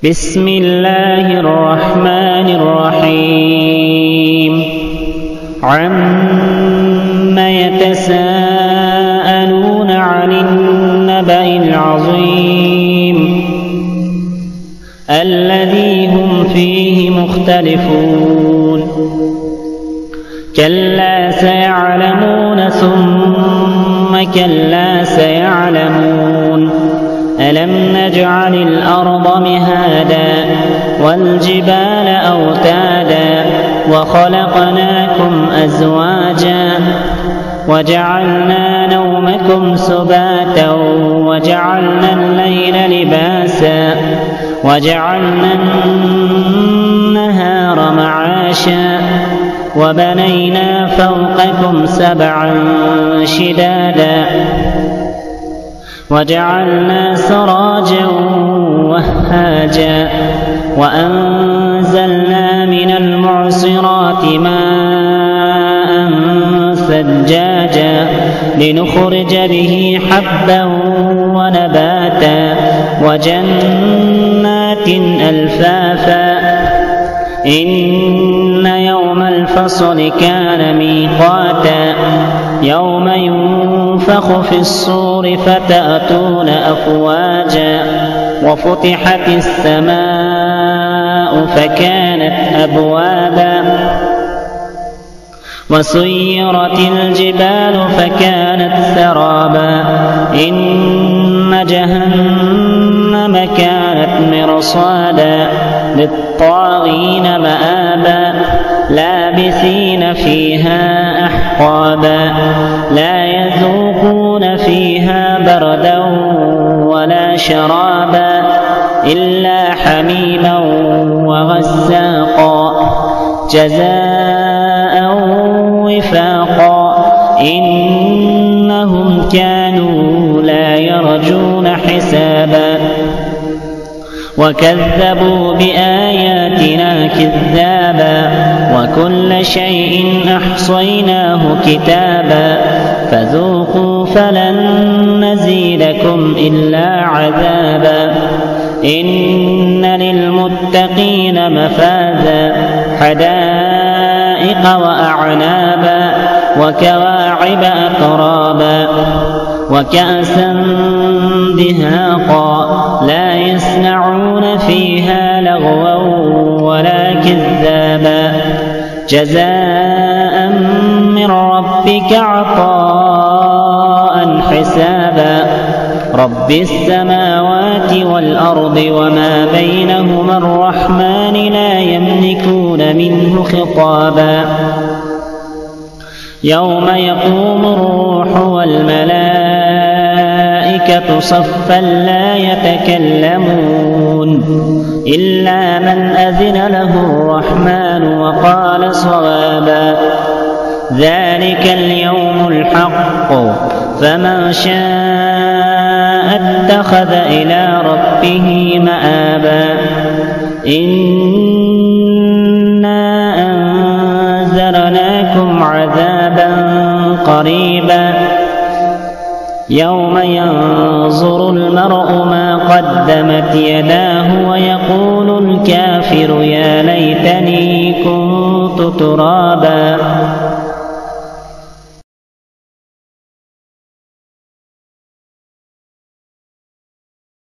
بسم الله الرحمن الرحيم عم يتساءلون عن النبأ العظيم الذي هم فيه مختلفون كلا سيعلمون ثم كلا سيعلمون ألم نجعل الأرض مهادا والجبال أوتادا وخلقناكم أزواجا وجعلنا نومكم سباتا وجعلنا الليل لباسا وجعلنا النهار معاشا وبنينا فوقكم سبعا شدادا وجعلنا سراجا وهاجا وأنزلنا من المعصرات ماء ثجاجا لنخرج به حبا ونباتا وجنات ألفافا إن يوم الفصل كان ميقاتا يوم ينفخ في الصور فتأتون أفواجا وفتحت السماء فكانت أبوابا وسيرت الجبال فكانت سرابا إن جهنم كانت مرصادا للطاغين مآبا لابثين فيها أحقابا لا يذوقون فيها بردا ولا شرابا إلا حميما وغساقا جزاء وفاقا إنهم كانوا لا يرجون حسابا وكذبوا بآياتنا كذابا وكل شيء أحصيناه كتابا فذوقوا فلن نزيدكم إلا عذابا إن للمتقين مفازا حدائق وأعنابا وكواعب أترابا وكأسا دهاقا لا يسمعون فيها لغوا ولا كذابا جزاء من ربك عطاء حسابا رب السماوات والأرض وما بينهما الرحمن لا يملكون منه خطابا يوم يقوم الروح والملائكة صفا لا يتكلمون إلا من أذن له الرحمن وقال صوابا ذلك اليوم الحق فمن شاء اتخذ إلى ربه مآبا إنا أنذرناكم عذابا قريبا يوم ينظر المرء ما قدمت يداه ويقول الكافر يا ليتني كنت ترابا